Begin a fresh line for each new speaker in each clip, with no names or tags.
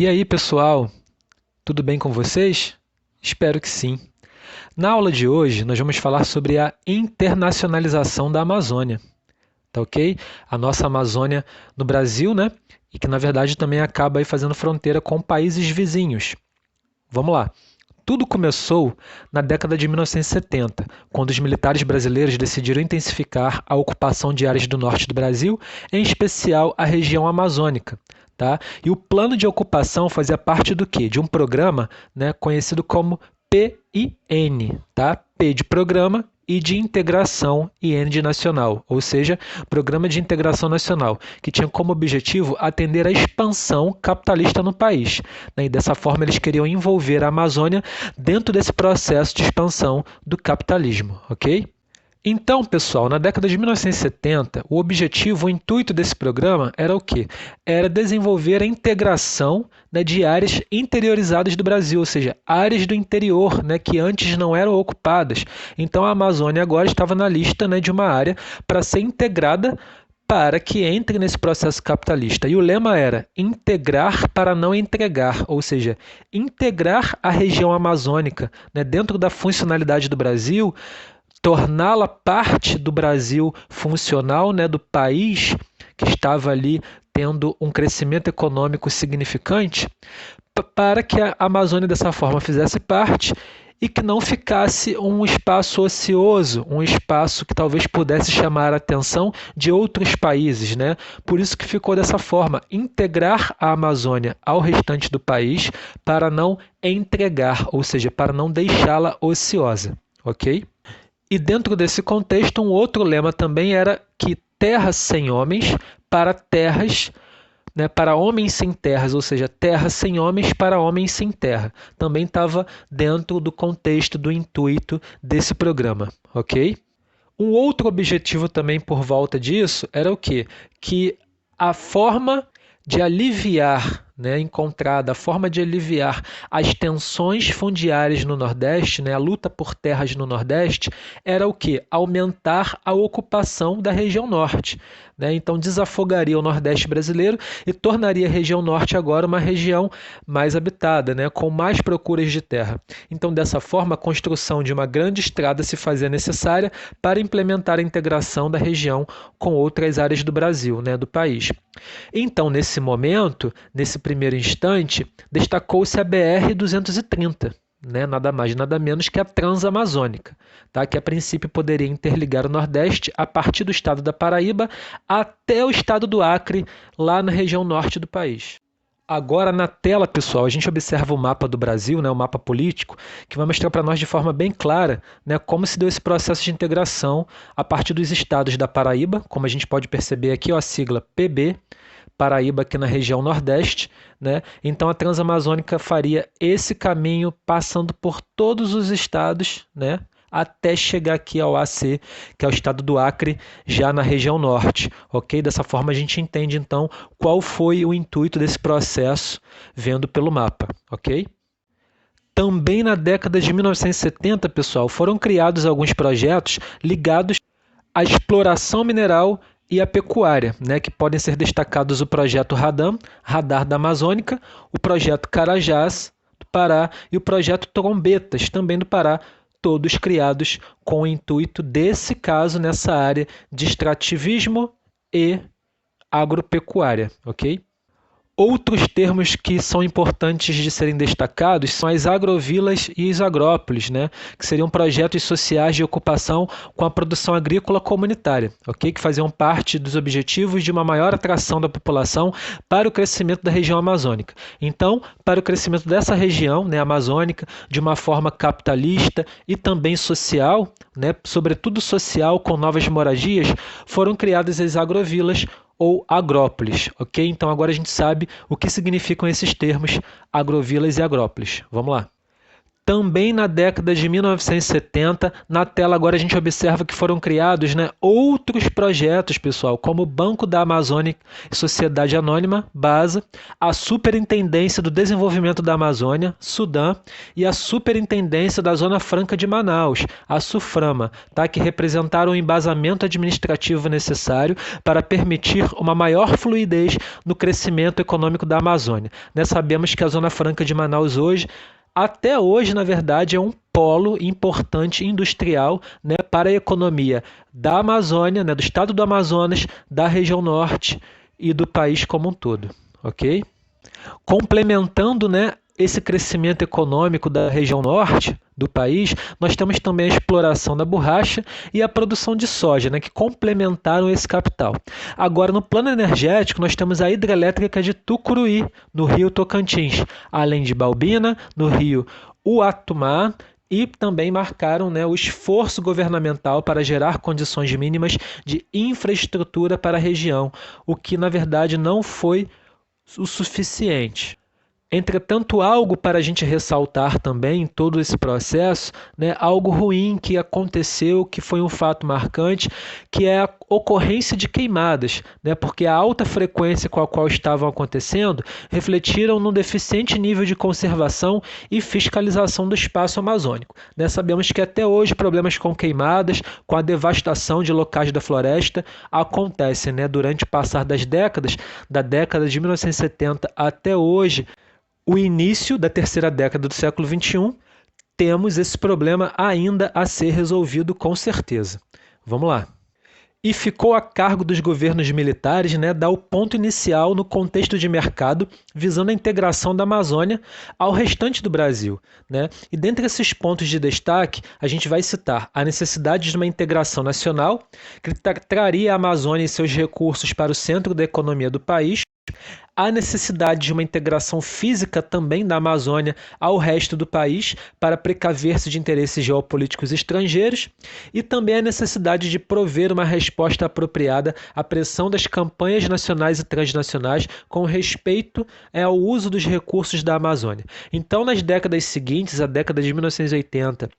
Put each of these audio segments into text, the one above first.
E aí, pessoal, tudo bem com vocês? Espero que sim. Na aula de hoje, nós vamos falar sobre a internacionalização da Amazônia, tá ok? A nossa Amazônia no Brasil, né? E que, na verdade, também acaba aí fazendo fronteira com países vizinhos. Vamos lá. Tudo começou na década de 1970, quando os militares brasileiros decidiram intensificar a ocupação de áreas do norte do Brasil, em especial a região amazônica. Tá? E o plano de ocupação fazia parte do quê? De um programa, né, conhecido como PIN, tá? P de programa e de integração e N de nacional, ou seja, Programa de Integração Nacional, que tinha como objetivo atender à expansão capitalista no país. Né? E dessa forma eles queriam envolver a Amazônia dentro desse processo de expansão do capitalismo, ok? Então, pessoal, na década de 1970, o objetivo, o intuito desse programa era o quê? Era desenvolver a integração, né, de áreas interiorizadas do Brasil, ou seja, áreas do interior, né, que antes não eram ocupadas. Então, a Amazônia agora estava na lista, né, de uma área para ser integrada para que entre nesse processo capitalista. E o lema era integrar para não entregar, ou seja, integrar a região amazônica, né, dentro da funcionalidade do Brasil, torná-la parte do Brasil funcional, né, do país que estava ali tendo um crescimento econômico significante, para que a Amazônia dessa forma fizesse parte e que não ficasse um espaço ocioso, um espaço que talvez pudesse chamar a atenção de outros países, né? Por isso que ficou dessa forma, integrar a Amazônia ao restante do país para não entregar, ou seja, para não deixá-la ociosa, ok? E dentro desse contexto, um outro lema também era que terras sem homens para terras, né, para homens sem terras, ou seja, terra sem homens para homens sem terra. Também estava dentro do contexto, do intuito desse programa, ok? Um outro objetivo também por volta disso era o quê? Que a forma de aliviar, né, encontrada, a forma de aliviar as tensões fundiárias no Nordeste, né, a luta por terras no Nordeste, era o quê? Aumentar a ocupação da região Norte. Né? Então desafogaria o Nordeste brasileiro e tornaria a região Norte agora uma região mais habitada, né, com mais procuras de terra. Então dessa forma a construção de uma grande estrada se fazia necessária para implementar a integração da região com outras áreas do Brasil, né, do país. Então nesse momento, nesse primeiro instante, destacou-se a BR-230, né, nada mais nada menos que a Transamazônica, tá, que a princípio poderia interligar o Nordeste a partir do estado da Paraíba até o estado do Acre, lá na região norte do país. Agora na tela, pessoal, a gente observa o mapa do Brasil, né, o mapa político, que vai mostrar para nós de forma bem clara, né, como se deu esse processo de integração a partir dos estados da Paraíba, como a gente pode perceber aqui, ó, a sigla PB, Paraíba aqui na região Nordeste, né? Então a Transamazônica faria esse caminho passando por todos os estados, né? Até chegar aqui ao AC, que é o estado do Acre, já na região Norte, ok? Dessa forma a gente entende então qual foi o intuito desse processo vendo pelo mapa, ok? Também na década de 1970, pessoal, foram criados alguns projetos ligados à exploração mineral e a pecuária, né, que podem ser destacados o projeto RADAM, Radar da Amazônica, o projeto Carajás, do Pará, e o projeto Trombetas, também do Pará, todos criados com o intuito desse caso nessa área de extrativismo e agropecuária, ok? Outros termos que são importantes de serem destacados são as agrovilas e os agrópolis, né? Que seriam projetos sociais de ocupação com a produção agrícola comunitária, ok? Que faziam parte dos objetivos de uma maior atração da população para o crescimento da região amazônica. Então, para o crescimento dessa região, né, amazônica, de uma forma capitalista e também social, né, sobretudo social, com novas moradias, foram criadas as agrovilas ou agrópolis, ok? Então agora a gente sabe o que significam esses termos agrovilas e agrópolis. Vamos lá. Também na década de 1970, na tela agora a gente observa que foram criados, né, outros projetos, pessoal, como o Banco da Amazônia e Sociedade Anônima, BASA, a Superintendência do Desenvolvimento da Amazônia, SUDAM, e a Superintendência da Zona Franca de Manaus, a SUFRAMA, tá, que representaram o embasamento administrativo necessário para permitir uma maior fluidez no crescimento econômico da Amazônia. Né, sabemos que a Zona Franca de Manaus até hoje, na verdade, é um polo importante industrial, né, para a economia da Amazônia, né, do estado do Amazonas, da região norte e do país como um todo, ok? Complementando, né, esse crescimento econômico da região norte do país, nós temos também a exploração da borracha e a produção de soja, né, que complementaram esse capital. Agora, no plano energético, nós temos a hidrelétrica de Tucuruí, no rio Tocantins, além de Balbina, no rio Uatumã, e também marcaram, né, o esforço governamental para gerar condições mínimas de infraestrutura para a região, o que, na verdade, não foi o suficiente. Entretanto, algo para a gente ressaltar também em todo esse processo, né, algo ruim que aconteceu, que foi um fato marcante, que é a ocorrência de queimadas, né, porque a alta frequência com a qual estavam acontecendo refletiram no deficiente nível de conservação e fiscalização do espaço amazônico. Né, sabemos que até hoje problemas com queimadas, com a devastação de locais da floresta, acontecem, né, durante o passar das décadas, da década de 1970 até hoje, o início da terceira década do século XXI, temos esse problema ainda a ser resolvido com certeza. Vamos lá. E ficou a cargo dos governos militares, né, dar o ponto inicial no contexto de mercado, visando a integração da Amazônia ao restante do Brasil. Né? E dentre esses pontos de destaque, a gente vai citar a necessidade de uma integração nacional, que traria a Amazônia e seus recursos para o centro da economia do país, a necessidade de uma integração física também da Amazônia ao resto do país para precaver-se de interesses geopolíticos estrangeiros e também a necessidade de prover uma resposta apropriada à pressão das campanhas nacionais e transnacionais com respeito ao uso dos recursos da Amazônia. Então, nas décadas seguintes, a década de 1980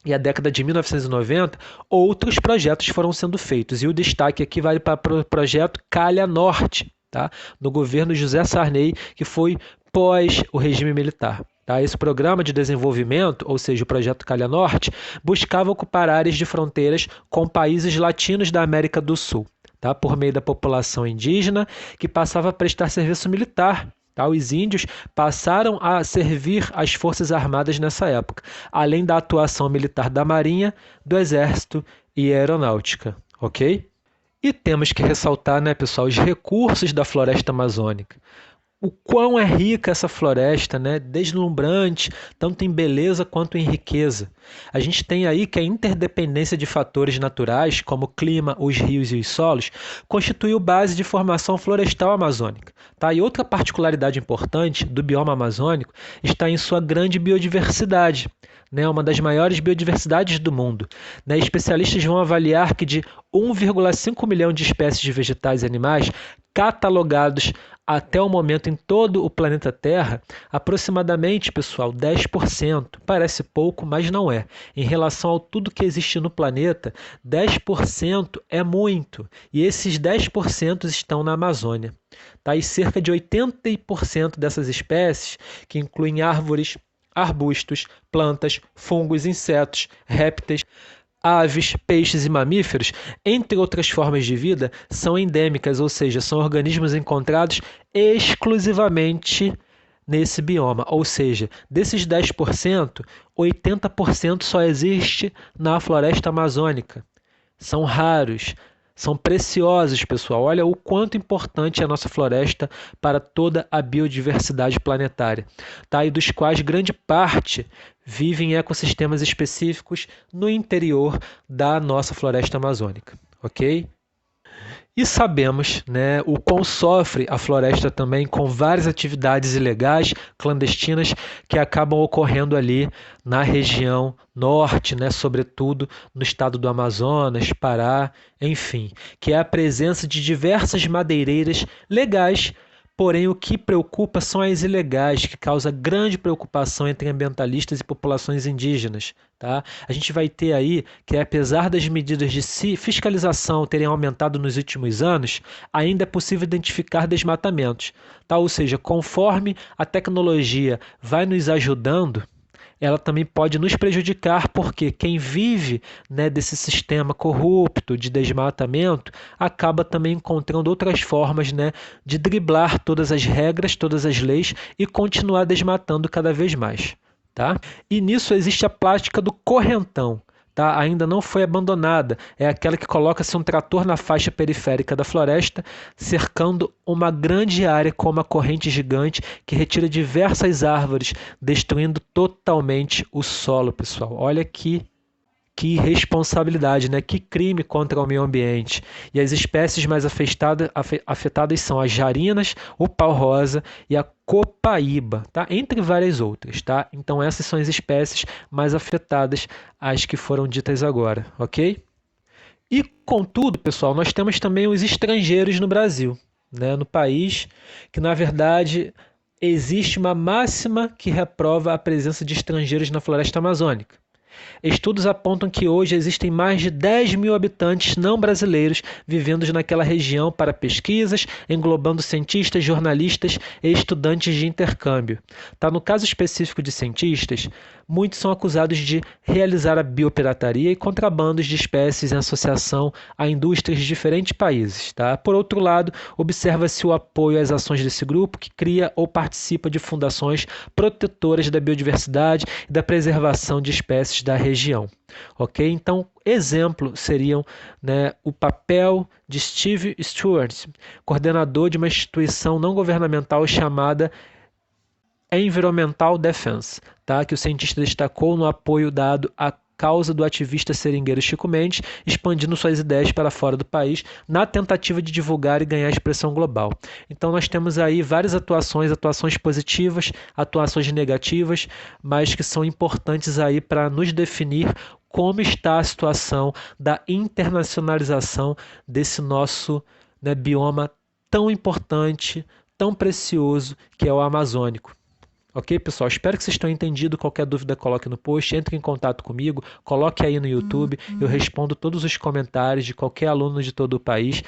e a década de 1990, outros projetos foram sendo feitos. E o destaque aqui vale para o projeto Calha Norte, tá? No governo José Sarney, que foi pós o regime militar. Tá? Esse programa de desenvolvimento, ou seja, o projeto Calha Norte, buscava ocupar áreas de fronteiras com países latinos da América do Sul, tá? Por meio da população indígena, que passava a prestar serviço militar. Tá? Os índios passaram a servir as Forças Armadas nessa época, além da atuação militar da Marinha, do Exército e Aeronáutica. Ok? E temos que ressaltar, né, pessoal, os recursos da floresta amazônica. O quão é rica essa floresta, né? Deslumbrante, tanto em beleza quanto em riqueza. A gente tem aí que a interdependência de fatores naturais, como o clima, os rios e os solos, constituiu base de formação florestal amazônica. Tá? E outra particularidade importante do bioma amazônico está em sua grande biodiversidade. Né, uma das maiores biodiversidades do mundo. Né, especialistas vão avaliar que de 1,5 milhão de espécies de vegetais e animais catalogados até o momento em todo o planeta Terra, aproximadamente, pessoal, 10%. Parece pouco, mas não é. Em relação ao tudo que existe no planeta, 10% é muito. E esses 10% estão na Amazônia. Tá? E cerca de 80% dessas espécies, que incluem árvores, arbustos, plantas, fungos, insetos, répteis, aves, peixes e mamíferos, entre outras formas de vida, são endêmicas, ou seja, são organismos encontrados exclusivamente nesse bioma. Ou seja, desses 10%, 80% só existe na floresta amazônica. São raros. São preciosos, pessoal. Olha o quanto importante é a nossa floresta para toda a biodiversidade planetária, tá? E dos quais grande parte vive em ecossistemas específicos no interior da nossa floresta amazônica, ok? E sabemos, né, o quão sofre a floresta também com várias atividades ilegais, clandestinas, que acabam ocorrendo ali na região norte, né, sobretudo no estado do Amazonas, Pará, enfim, que é a presença de diversas madeireiras legais, Porém, o que preocupa são as ilegais, que causa grande preocupação entre ambientalistas e populações indígenas. Tá? A gente vai ter aí que, apesar das medidas de fiscalização terem aumentado nos últimos anos, ainda é possível identificar desmatamentos. Tá? Ou seja, conforme a tecnologia vai nos ajudando, ela também pode nos prejudicar, porque quem vive, né, desse sistema corrupto de desmatamento acaba também encontrando outras formas, né, de driblar todas as regras, todas as leis e continuar desmatando cada vez mais. Tá? E nisso existe a prática do correntão. Tá? Ainda não foi abandonada. É aquela que coloca-se um trator na faixa periférica da floresta, cercando uma grande área com uma corrente gigante que retira diversas árvores, destruindo totalmente o solo, pessoal. Olha que irresponsabilidade, né? Que crime contra o meio ambiente. E as espécies mais afetadas são as jarinas, o pau-rosa e a copaíba, tá? Entre várias outras, tá? Então essas são as espécies mais afetadas, as que foram ditas agora, ok? E contudo, pessoal, nós temos também os estrangeiros no Brasil, né? No país, que na verdade existe uma máxima que reprova a presença de estrangeiros na floresta amazônica. Estudos apontam que hoje existem mais de 10 mil habitantes não brasileiros vivendo naquela região para pesquisas, englobando cientistas, jornalistas e estudantes de intercâmbio. Tá, no caso específico de cientistas, muitos são acusados de realizar a biopirataria e contrabandos de espécies em associação a indústrias de diferentes países. Tá? Por outro lado, observa-se o apoio às ações desse grupo, que cria ou participa de fundações protetoras da biodiversidade e da preservação de espécies da região. Ok? Então, exemplo seriam, né, o papel de Steve Stewart, coordenador de uma instituição não governamental chamada Environmental Defense, tá? Que o cientista destacou no apoio dado à causa do ativista seringueiro Chico Mendes, expandindo suas ideias para fora do país, na tentativa de divulgar e ganhar expressão global. Então nós temos aí várias atuações positivas, atuações negativas, mas que são importantes aí para nos definir como está a situação da internacionalização desse nosso, né, bioma tão importante, tão precioso, que é o amazônico. Ok, pessoal? Espero que vocês tenham entendido. Qualquer dúvida, coloque no post, entre em contato comigo, coloque aí no YouTube. Eu respondo todos os comentários de qualquer aluno de todo o país.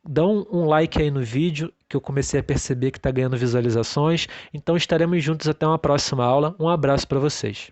Dá um like aí no vídeo, que eu comecei a perceber que está ganhando visualizações. Então estaremos juntos até uma próxima aula. Um abraço para vocês.